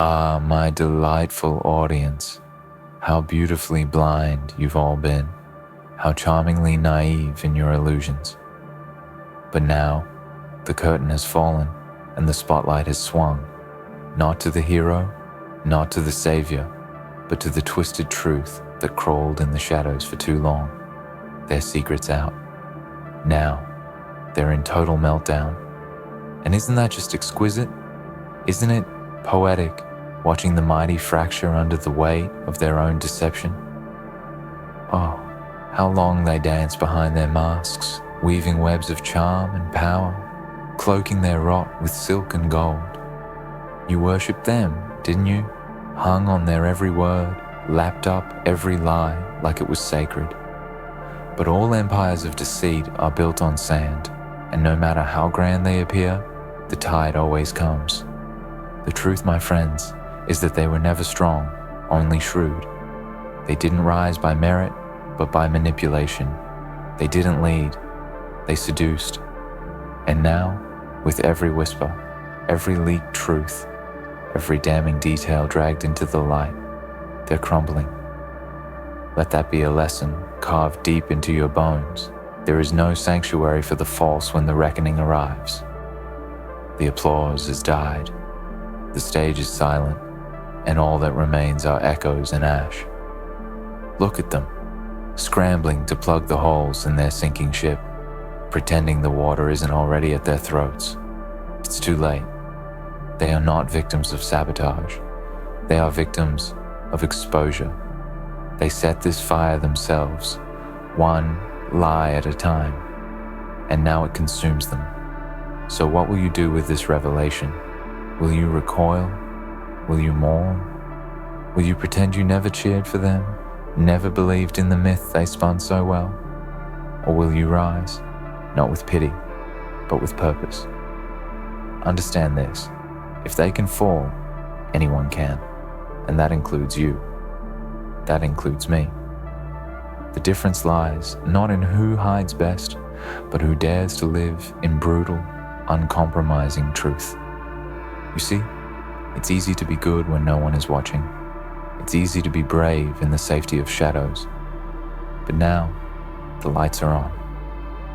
Ah, my delightful audience, how beautifully blind you've all been, how charmingly naive in your illusions. But now, the curtain has fallen and the spotlight has swung, not to the hero, not to the savior, but to the twisted truth that crawled in the shadows for too long. Their secret's out. Now, they're in total meltdown. And isn't that just exquisite? Isn't it poetic, watching the mighty fracture under the weight of their own deception? Oh, how long they dance behind their masks, weaving webs of charm and power, cloaking their rot with silk and gold. You worshipped them, didn't you? Hung on their every word, lapped up every lie like it was sacred. But all empires of deceit are built on sand, and no matter how grand they appear, the tide always comes. The truth, my friends, is that they were never strong, only shrewd. They didn't rise by merit, but by manipulation. They didn't lead, they seduced. And now, with every whisper, every leaked truth, every damning detail dragged into the light, they're crumbling. Let that be a lesson carved deep into your bones. There is no sanctuary for the false when the reckoning arrives. The applause has died. The stage is silent, and all that remains are echoes and ash. Look at them, scrambling to plug the holes in their sinking ship, pretending the water isn't already at their throats. It's too late. They are not victims of sabotage. They are victims of exposure. They set this fire themselves, one lie at a time, and now it consumes them. So what will you do with this revelation? Will you recoil? Will you mourn? Will you pretend you never cheered for them, never believed in the myth they spun so well? Or will you rise, not with pity, but with purpose? Understand this, if they can fall, anyone can, and that includes you. That includes me. The difference lies not in who hides best, but who dares to live in brutal, uncompromising truth. You see, it's easy to be good when no one is watching. It's easy to be brave in the safety of shadows. But now, the lights are on,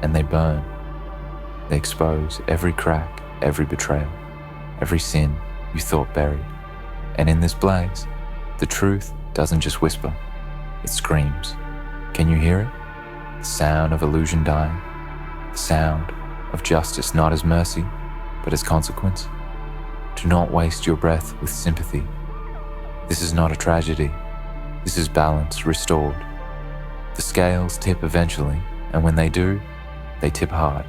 and they burn. They expose every crack, every betrayal, every sin you thought buried. And in this blaze, the truth doesn't just whisper, it screams. Can you hear it? The sound of illusion dying, the sound of justice not as mercy, but as consequence. Do not waste your breath with sympathy. This is not a tragedy. This is balance restored. The scales tip eventually, and when they do, they tip hard.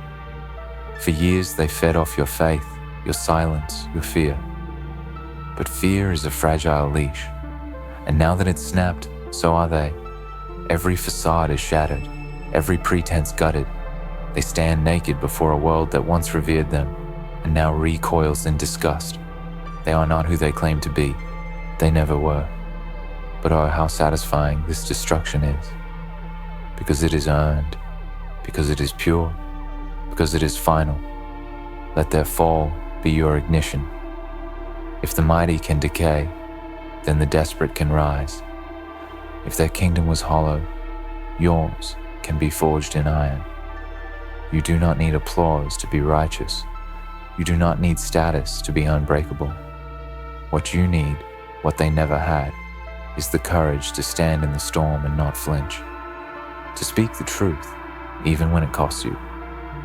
For years they fed off your faith, your silence, your fear. But fear is a fragile leash, and now that it's snapped, so are they. Every facade is shattered, every pretense gutted. They stand naked before a world that once revered them, and now recoils in disgust. They are not who they claim to be. They never were. But oh, how satisfying this destruction is. Because it is earned, because it is pure, because it is final. Let their fall be your ignition. If the mighty can decay, then the desperate can rise. If their kingdom was hollow, yours can be forged in iron. You do not need applause to be righteous. You do not need status to be unbreakable. What you need, what they never had, is the courage to stand in the storm and not flinch. To speak the truth, even when it costs you.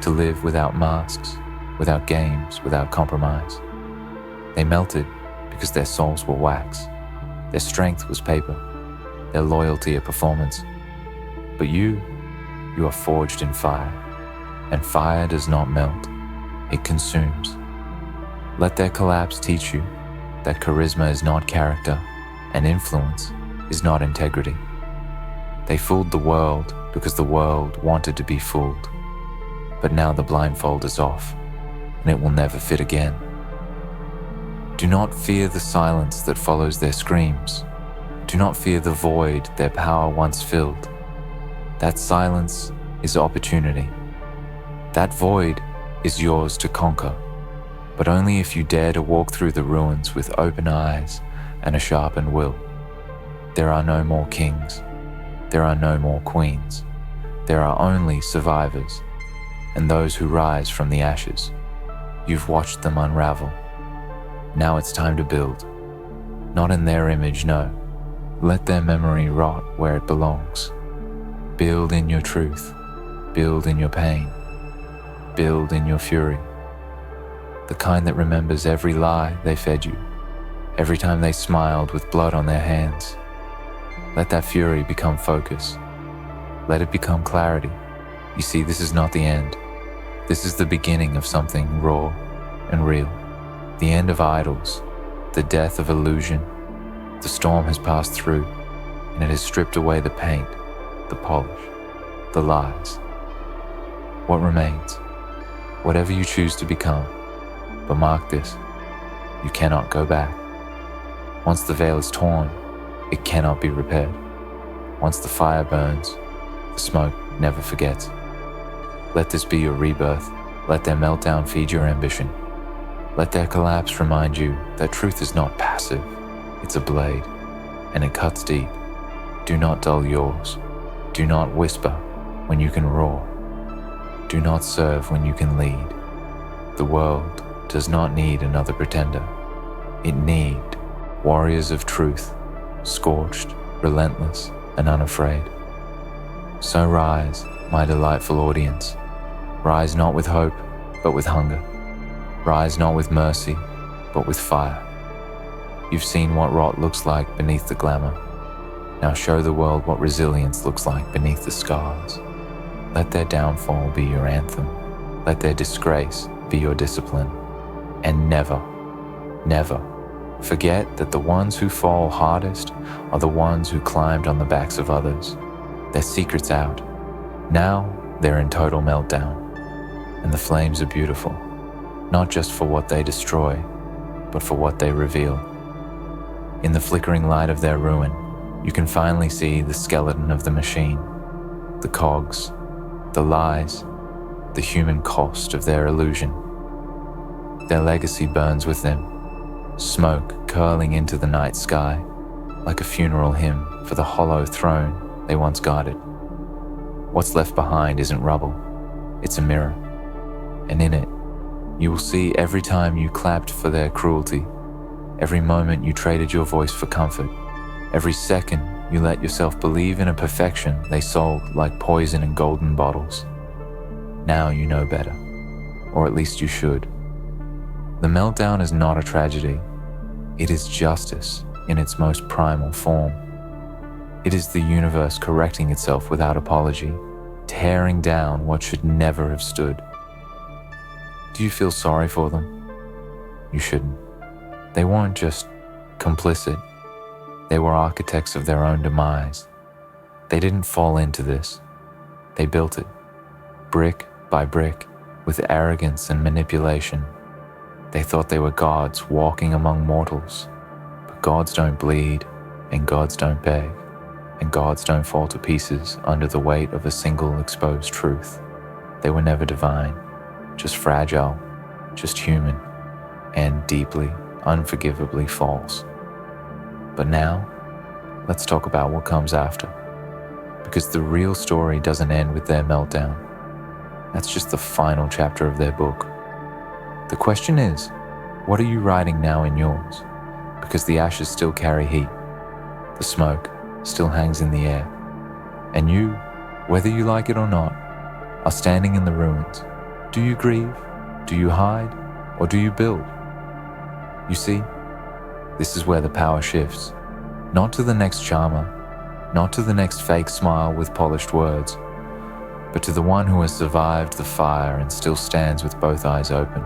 To live without masks, without games, without compromise. They melted because their souls were wax. Their strength was paper. Their loyalty a performance. But you are forged in fire. And fire does not melt. It consumes. Let their collapse teach you that charisma is not character and influence is not integrity. They fooled the world because the world wanted to be fooled. But now the blindfold is off, and it will never fit again. Do not fear the silence that follows their screams. Do not fear the void their power once filled. That silence is opportunity. That void is yours to conquer. but only if you dare to walk through the ruins with open eyes and a sharpened will. There are no more kings. There are no more queens. There are only survivors, and those who rise from the ashes. You've watched them unravel. Now it's time to build. Not in their image, no. Let their memory rot where it belongs. Build in your truth. Build in your pain. Build in your fury. The kind that remembers every lie they fed you, every time they smiled with blood on their hands. Let that fury become focus. Let it become clarity. You see, this is not the end. This is the beginning of something raw and real. The end of idols, the death of illusion. The storm has passed through, and it has stripped away the paint, the polish, the lies. What remains? Whatever you choose to become. But mark this, you cannot go back. Once the veil is torn, it cannot be repaired. Once the fire burns, the smoke never forgets. Let this be your rebirth. Let their meltdown feed your ambition. Let their collapse remind you that truth is not passive. It's a blade, and it cuts deep. Do not dull yours. Do not whisper when you can roar. Do not serve when you can lead. The world does not need another pretender. It needs warriors of truth, scorched, relentless, and unafraid. So rise, my delightful audience. Rise not with hope, but with hunger. Rise not with mercy, but with fire. You've seen what rot looks like beneath the glamour. Now show the world what resilience looks like beneath the scars. Let their downfall be your anthem. Let their disgrace be your discipline. And never, never forget that the ones who fall hardest are the ones who climbed on the backs of others. Their secret's out. Now they're in total meltdown. And the flames are beautiful, not just for what they destroy, but for what they reveal. In the flickering light of their ruin, you can finally see the skeleton of the machine, the cogs, the lies, the human cost of their illusion. Their legacy burns with them, smoke curling into the night sky, like a funeral hymn for the hollow throne they once guarded. What's left behind isn't rubble, it's a mirror. And in it, you will see every time you clapped for their cruelty, every moment you traded your voice for comfort, every second you let yourself believe in a perfection they sold like poison in golden bottles. Now you know better, or at least you should. The meltdown is not a tragedy. It is justice in its most primal form. It is the universe correcting itself without apology, tearing down what should never have stood. Do you feel sorry for them? You shouldn't. They weren't just complicit. They were architects of their own demise. They didn't fall into this. They built it, brick by brick, with arrogance and manipulation. They thought they were gods walking among mortals. But gods don't bleed, and gods don't beg, and gods don't fall to pieces under the weight of a single exposed truth. They were never divine, just fragile, just human, and deeply, unforgivably false. But now, let's talk about what comes after. Because the real story doesn't end with their meltdown. That's just the final chapter of their book. The question is, what are you writing now in yours? Because the ashes still carry heat. The smoke still hangs in the air. And you, whether you like it or not, are standing in the ruins. Do you grieve? Do you hide? Or do you build? You see, this is where the power shifts. Not to the next charmer, not to the next fake smile with polished words, but to the one who has survived the fire and still stands with both eyes open.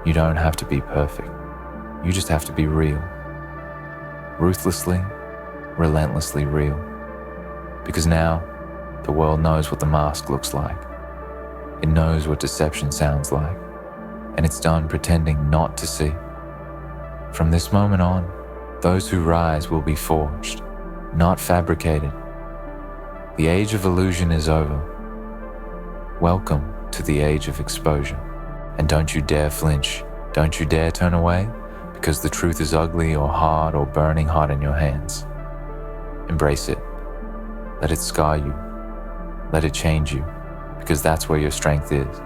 You don't have to be perfect. You just have to be real. Ruthlessly, relentlessly real. Because now, the world knows what the mask looks like. It knows what deception sounds like, and it's done pretending not to see. From this moment on, those who rise will be forged, not fabricated. The age of illusion is over. Welcome to the age of exposure. And don't you dare flinch, Don't you dare turn away, because the truth is ugly or hard or burning hot in your hands. Embrace it. Let it scar you. Let it change you, because that's where your strength is.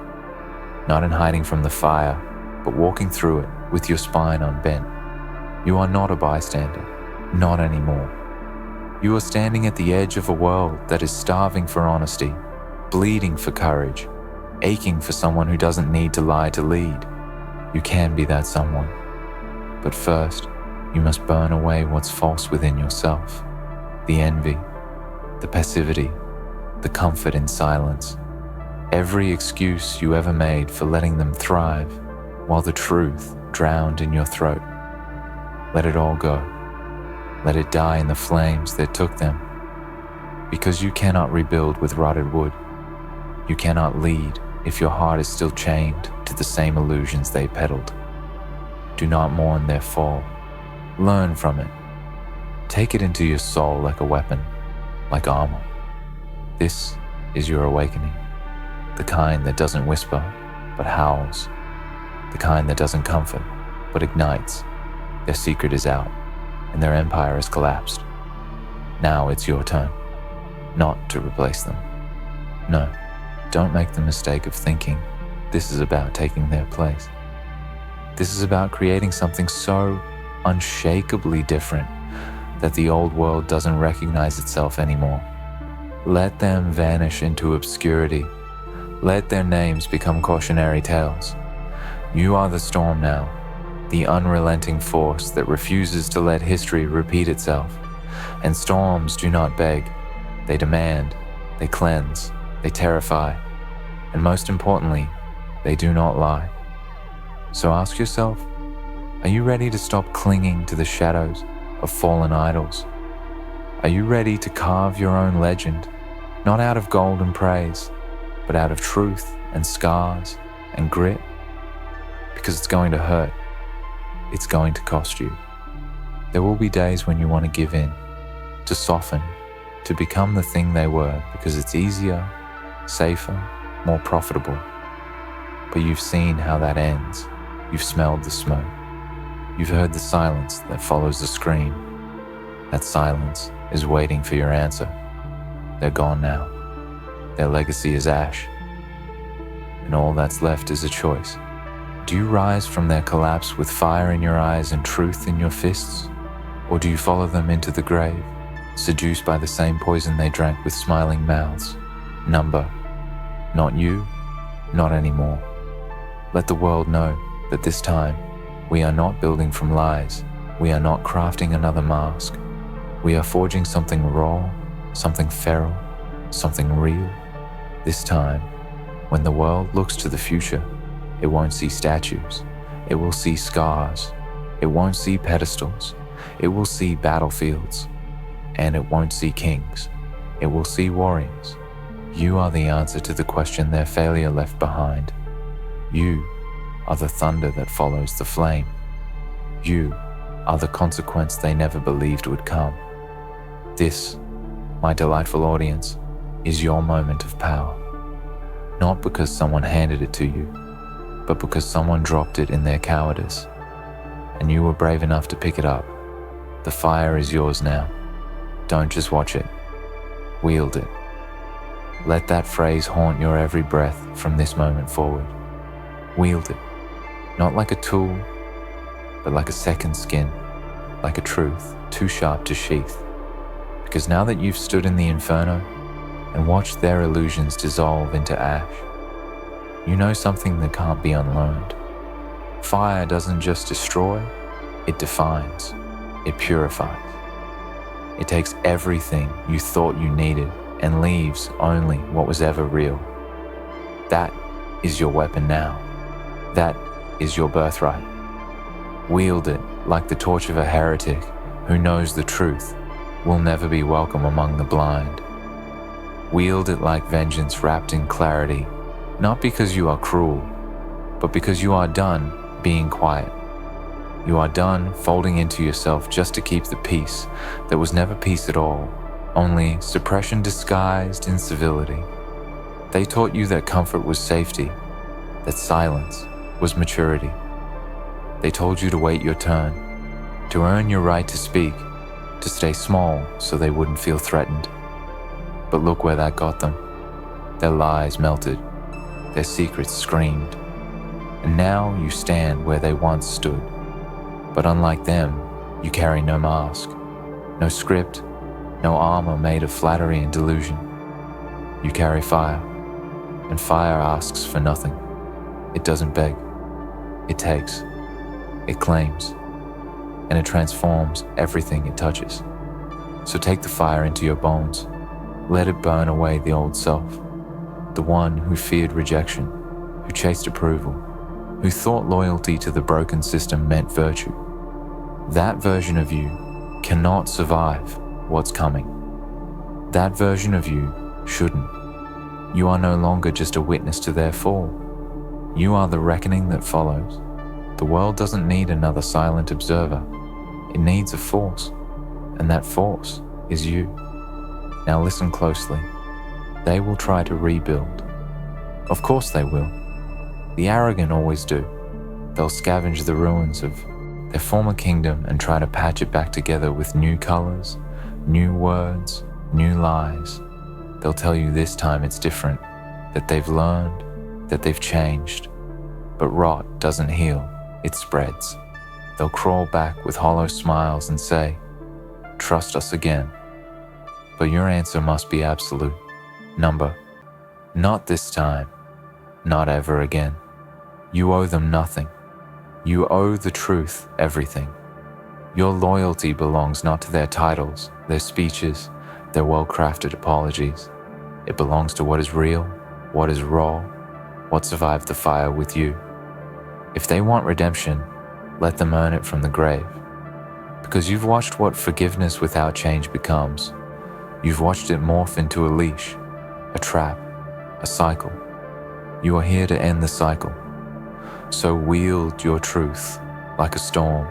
Not in hiding from the fire, but walking through it with your spine unbent. You are not a bystander, not anymore. You are standing at the edge of a world that is starving for honesty, bleeding for courage, aching for someone who doesn't need to lie to lead. You can be that someone. But first, you must burn away what's false within yourself. The envy, the passivity, the comfort in silence. Every excuse you ever made for letting them thrive, while the truth drowned in your throat. Let it all go. Let it die in the flames that took them. Because you cannot rebuild with rotted wood. You cannot lead if your heart is still chained to the same illusions they peddled. Do not mourn their fall. Learn from it. Take it into your soul like a weapon, like armor. This is your awakening. The kind that doesn't whisper, but howls. The kind that doesn't comfort, but ignites. Their secret is out, and their empire has collapsed. Now it's your turn, not to replace them. No, don't make the mistake of thinking this is about taking their place. This is about creating something so unshakably different that the old world doesn't recognize itself anymore. Let them vanish into obscurity. Let their names become cautionary tales. You are the storm now, the unrelenting force that refuses to let history repeat itself. And storms do not beg. They demand, they cleanse, they terrify, and most importantly, they do not lie. So ask yourself, are you ready to stop clinging to the shadows of fallen idols? Are you ready to carve your own legend, not out of gold and praise, but out of truth and scars and grit? Because it's going to hurt. It's going to cost you. There will be days when you want to give in, to soften, to become the thing they were, because it's easier, safer, more profitable. But you've seen how that ends. You've smelled the smoke. You've heard the silence that follows the scream. That silence is waiting for your answer. They're gone now. Their legacy is ash. And all that's left is a choice. Do you rise from their collapse with fire in your eyes and truth in your fists? Or do you follow them into the grave, seduced by the same poison they drank with smiling mouths? Number. Not you, not anymore. Let the world know that this time, we are not building from lies. We are not crafting another mask. We are forging something raw, something feral, something real. This time, when the world looks to the future, it won't see statues. It will see scars. It won't see pedestals. It will see battlefields. And it won't see kings. It will see warriors. You are the answer to the question their failure left behind. You are the thunder that follows the flame. You are the consequence they never believed would come. This, my delightful audience, is your moment of power. Not because someone handed it to you, but because someone dropped it in their cowardice, and you were brave enough to pick it up. The fire is yours now. Don't just watch it. Wield it. Let that phrase haunt your every breath from this moment forward. Wield it. Not like a tool, but like a second skin, like a truth too sharp to sheath. Because now that you've stood in the inferno and watched their illusions dissolve into ash, you know something that can't be unlearned. Fire doesn't just destroy, it defines, it purifies. It takes everything you thought you needed and leaves only what was ever real. That is your weapon now. That is your birthright. Wield it like the torch of a heretic who knows the truth will never be welcome among the blind. Wield it like vengeance wrapped in clarity, not because you are cruel, but because you are done being quiet. You are done folding into yourself just to keep the peace that was never peace at all, only suppression disguised in civility. They taught you that comfort was safety, that silence was maturity. They told you to wait your turn, to earn your right to speak, to stay small so they wouldn't feel threatened. But look where that got them. Their lies melted, their secrets screamed, and now you stand where they once stood. But unlike them, you carry no mask, no script, no armor made of flattery and delusion. You carry fire, and fire asks for nothing. It doesn't beg, it takes, it claims, and it transforms everything it touches. So take the fire into your bones. Let it burn away the old self, the one who feared rejection, who chased approval, who thought loyalty to the broken system meant virtue. That version of you cannot survive what's coming. That version of you shouldn't. You are no longer just a witness to their fall. You are the reckoning that follows. The world doesn't need another silent observer. It needs a force, and that force is you. Now listen closely. They will try to rebuild. Of course they will. The arrogant always do. They'll scavenge the ruins of their former kingdom and try to patch it back together with new colors, new words, new lies. They'll tell you this time it's different, that they've learned, that they've changed. But rot doesn't heal, it spreads. They'll crawl back with hollow smiles and say, "Trust us again." But your answer must be absolute. Number. Not this time. Not ever again. You owe them nothing. You owe the truth everything. Your loyalty belongs not to their titles, their speeches, their well-crafted apologies. It belongs to what is real, what is raw, what survived the fire with you. If they want redemption, let them earn it from the grave. Because you've watched what forgiveness without change becomes. You've watched it morph into a leash, a trap, a cycle. You are here to end the cycle. So wield your truth like a storm.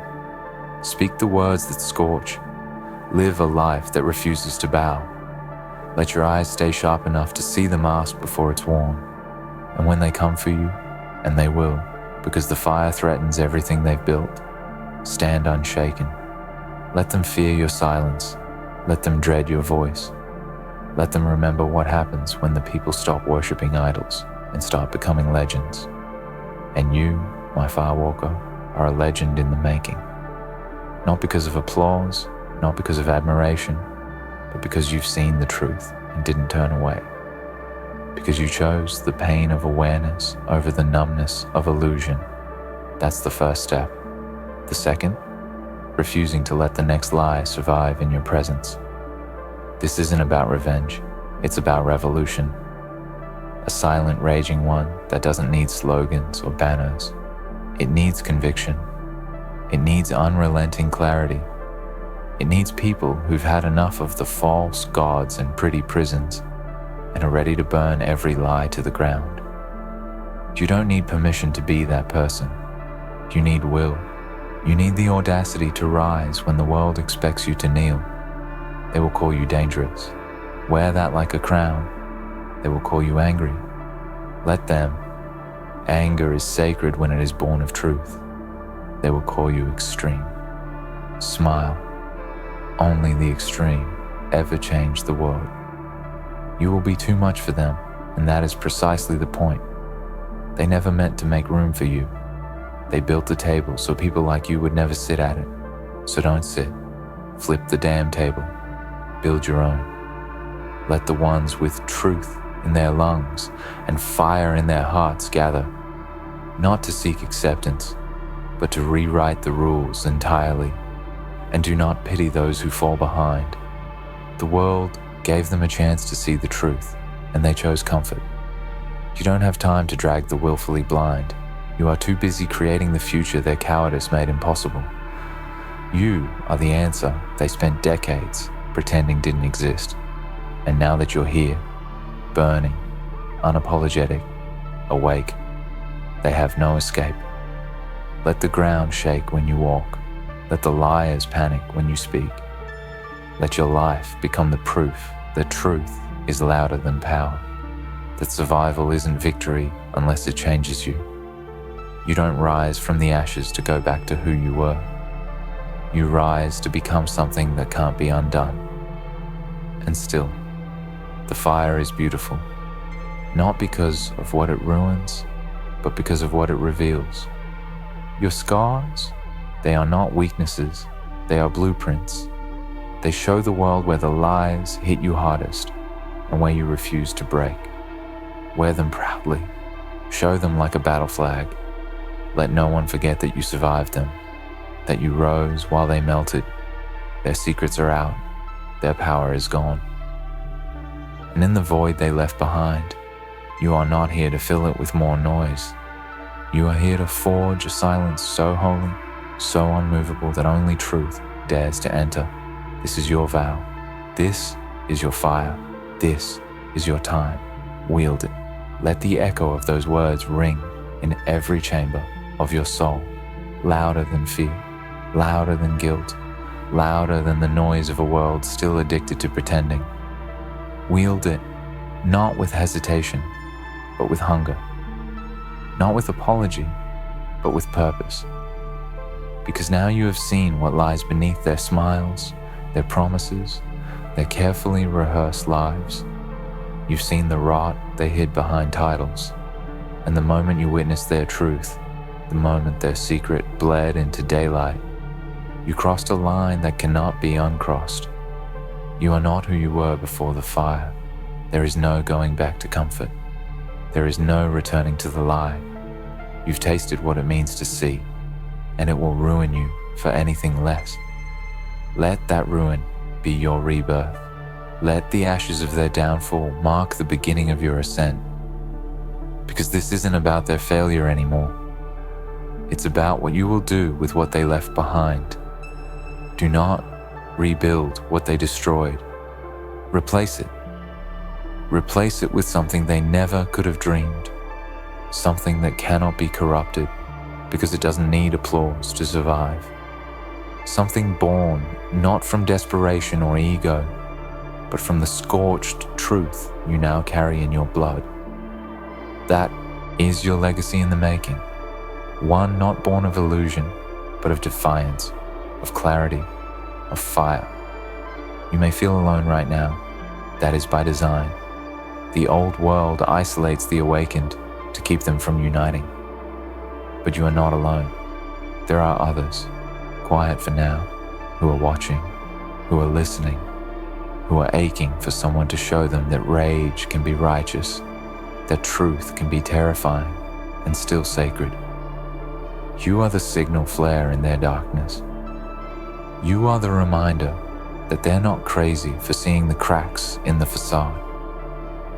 Speak the words that scorch. Live a life that refuses to bow. Let your eyes stay sharp enough to see the mask before it's worn. And when they come for you, and they will, because the fire threatens everything they've built, stand unshaken. Let them fear your silence. Let them dread your voice. Let them remember what happens when the people stop worshipping idols and start becoming legends. And you, my firewalker, are a legend in the making. Not because of applause, not because of admiration, but because you've seen the truth and didn't turn away. Because you chose the pain of awareness over the numbness of illusion. That's the first step. The second, refusing to let the next lie survive in your presence. This isn't about revenge, it's about revolution. A silent, raging one that doesn't need slogans or banners. It needs conviction. It needs unrelenting clarity. It needs people who've had enough of the false gods and pretty prisons and are ready to burn every lie to the ground. You don't need permission to be that person. You need will. You need the audacity to rise when the world expects you to kneel. They will call you dangerous. Wear that like a crown. They will call you angry. Let them. Anger is sacred when it is born of truth. They will call you extreme. Smile. Only the extreme ever change the world. You will be too much for them, and that is precisely the point. They never meant to make room for you. They built the table so people like you would never sit at it. So don't sit. Flip the damn table. Build your own. Let the ones with truth in their lungs and fire in their hearts gather, not to seek acceptance, but to rewrite the rules entirely. And do not pity those who fall behind. The world gave them a chance to see the truth, and they chose comfort. You don't have time to drag the willfully blind. You are too busy creating the future their cowardice made impossible. You are the answer they spent decades pretending didn't exist. And now that you're here, burning, unapologetic, awake, they have no escape. Let the ground shake when you walk. Let the liars panic when you speak. Let your life become the proof that truth is louder than power, that survival isn't victory unless it changes you. You don't rise from the ashes to go back to who you were. You rise to become something that can't be undone. And still, the fire is beautiful, not because of what it ruins, but because of what it reveals. Your scars, they are not weaknesses, they are blueprints. They show the world where the lies hit you hardest and where you refuse to break. Wear them proudly, show them like a battle flag. Let no one forget that you survived them, that you rose while they melted. Their secrets are out, their power is gone. And in the void they left behind, you are not here to fill it with more noise. You are here to forge a silence so holy, so unmovable that only truth dares to enter. This is your vow. This is your fire. This is your time. Wield it. Let the echo of those words ring in every chamber of your soul, louder than fear, louder than guilt, louder than the noise of a world still addicted to pretending. Wield it, not with hesitation, but with hunger. Not with apology, but with purpose. Because now you have seen what lies beneath their smiles, their promises, their carefully rehearsed lives. You've seen the rot they hid behind titles, and the moment you witnessed their truth, the moment their secret bled into daylight, you crossed a line that cannot be uncrossed. You are not who you were before the fire. There is no going back to comfort. There is no returning to the lie. You've tasted what it means to see, and it will ruin you for anything less. Let that ruin be your rebirth. Let the ashes of their downfall mark the beginning of your ascent. Because this isn't about their failure anymore. It's about what you will do with what they left behind. Do not rebuild what they destroyed. Replace it. Replace it with something they never could have dreamed. Something that cannot be corrupted because it doesn't need applause to survive. Something born not from desperation or ego, but from the scorched truth you now carry in your blood. That is your legacy in the making. One not born of illusion, but of defiance, of clarity, of fire. You may feel alone right now. That is by design. The old world isolates the awakened to keep them from uniting. But you are not alone. There are others, quiet for now, who are watching, who are listening, who are aching for someone to show them that rage can be righteous, that truth can be terrifying and still sacred. You are the signal flare in their darkness. You are the reminder that they're not crazy for seeing the cracks in the facade.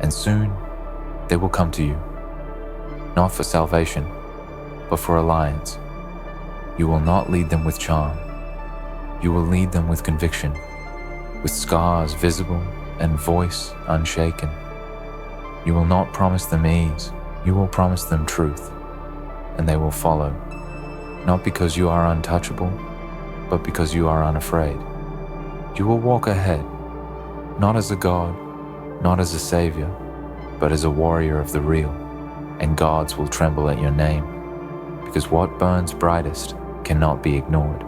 And soon, they will come to you, not for salvation, but for alliance. You will not lead them with charm. You will lead them with conviction, with scars visible and voice unshaken. You will not promise them ease. You will promise them truth, and they will follow, not because you are untouchable, but because you are unafraid. You will walk ahead, not as a god, not as a savior, but as a warrior of the real, and gods will tremble at your name, because what burns brightest cannot be ignored,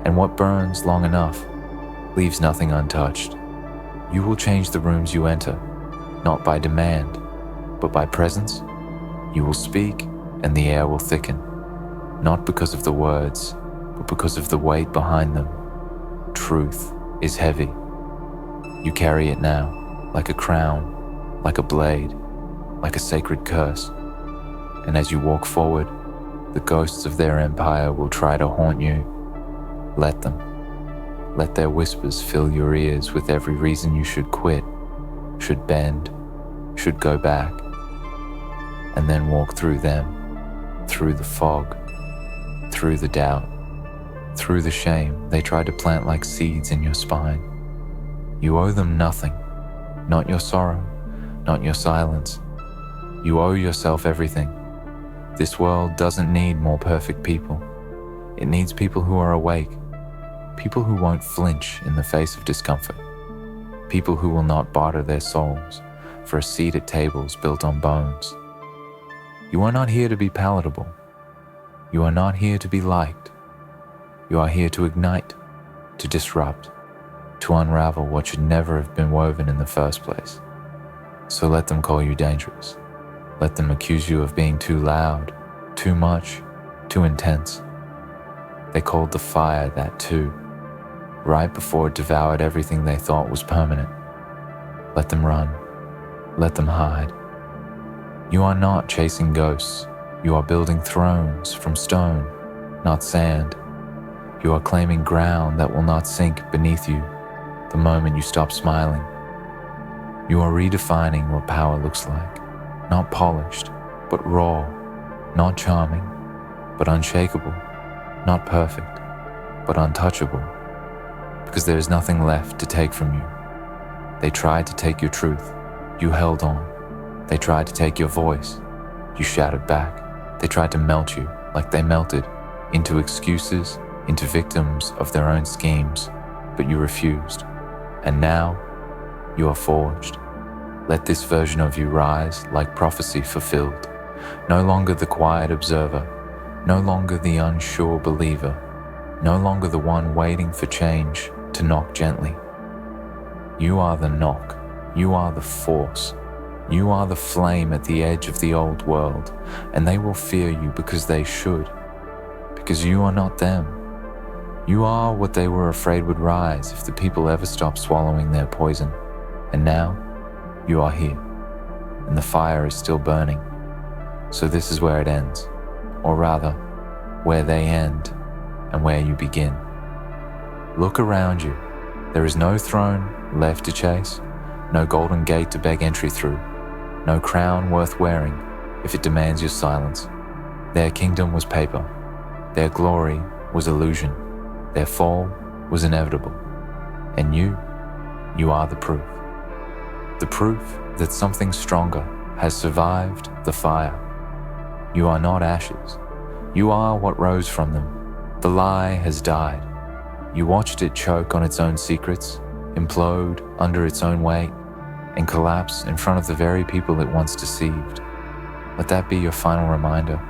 and what burns long enough leaves nothing untouched. You will change the rooms you enter, not by demand, but by presence. You will speak, and the air will thicken, not because of the words, but because of the weight behind them. Truth is heavy. You carry it now, like a crown, like a blade, like a sacred curse. And as you walk forward, the ghosts of their empire will try to haunt you. Let them. Let their whispers fill your ears with every reason you should quit, should bend, should go back, and then walk through them, through the fog, through the doubt, through the shame they tried to plant like seeds in your spine. You owe them nothing, not your sorrow, not your silence. You owe yourself everything. This world doesn't need more perfect people. It needs people who are awake, people who won't flinch in the face of discomfort, people who will not barter their souls for a seat at tables built on bones. You are not here to be palatable. You are not here to be liked. You are here to ignite, to disrupt, to unravel what should never have been woven in the first place. So let them call you dangerous. Let them accuse you of being too loud, too much, too intense. They called the fire that too, right before it devoured everything they thought was permanent. Let them run. Let them hide. You are not chasing ghosts. You are building thrones from stone, not sand. You are claiming ground that will not sink beneath you the moment you stop smiling. You are redefining what power looks like, not polished, but raw, not charming, but unshakable, not perfect, but untouchable, because there is nothing left to take from you. They tried to take your truth. You held on. They tried to take your voice. You shouted back. They tried to melt you like they melted into excuses, into victims of their own schemes, but you refused. And now you are forged. Let this version of you rise like prophecy fulfilled. No longer the quiet observer, no longer the unsure believer, no longer the one waiting for change to knock gently. You are the knock. You are the force. You are the flame at the edge of the old world, and they will fear you because they should, because you are not them. You are what they were afraid would rise if the people ever stopped swallowing their poison. And now, you are here, and the fire is still burning. So this is where it ends, or rather, where they end and where you begin. Look around you. There is no throne left to chase, no golden gate to beg entry through, no crown worth wearing if it demands your silence. Their kingdom was paper. Their glory was illusion. Their fall was inevitable. And you are the proof. The proof that something stronger has survived the fire. You are not ashes. You are what rose from them. The lie has died. You watched it choke on its own secrets, implode under its own weight, and collapse in front of the very people it once deceived. Let that be your final reminder.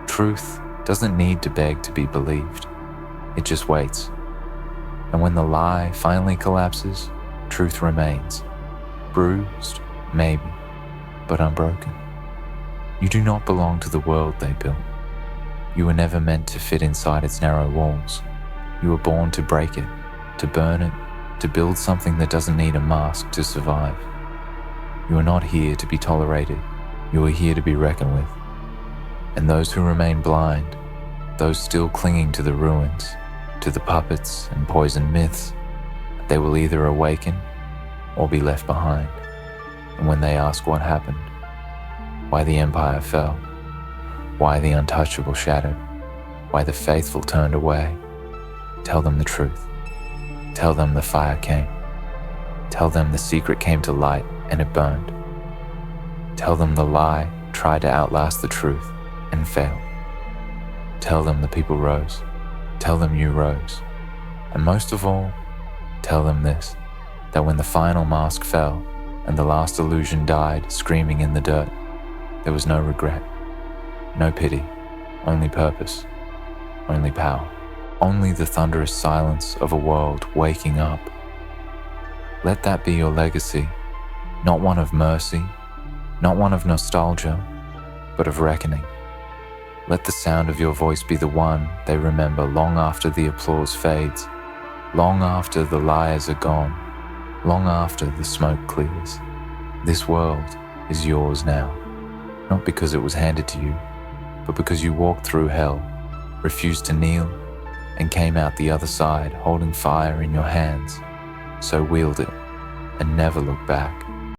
Truth doesn't need to beg to be believed. It just waits. And when the lie finally collapses, truth remains. Bruised, maybe, but unbroken. You do not belong to the world they built. You were never meant to fit inside its narrow walls. You were born to break it, to burn it, to build something that doesn't need a mask to survive. You are not here to be tolerated. You are here to be reckoned with. And those who remain blind, those still clinging to the ruins, to the puppets and poisoned myths, they will either awaken or be left behind. And when they ask what happened, why the empire fell, why the untouchable shattered, why the faithful turned away, tell them the truth. Tell them the fire came. Tell them the secret came to light and it burned. Tell them the lie tried to outlast the truth and failed. Tell them the people rose. Tell them you rose. And most of all, tell them this, that when the final mask fell and the last illusion died screaming in the dirt, there was no regret, no pity, only purpose, only power, only the thunderous silence of a world waking up. Let that be your legacy, not one of mercy, not one of nostalgia, but of reckoning. Let the sound of your voice be the one they remember long after the applause fades, long after the liars are gone, long after the smoke clears. This world is yours now, not because it was handed to you, but because you walked through hell, refused to kneel, and came out the other side holding fire in your hands. So wield it and never look back.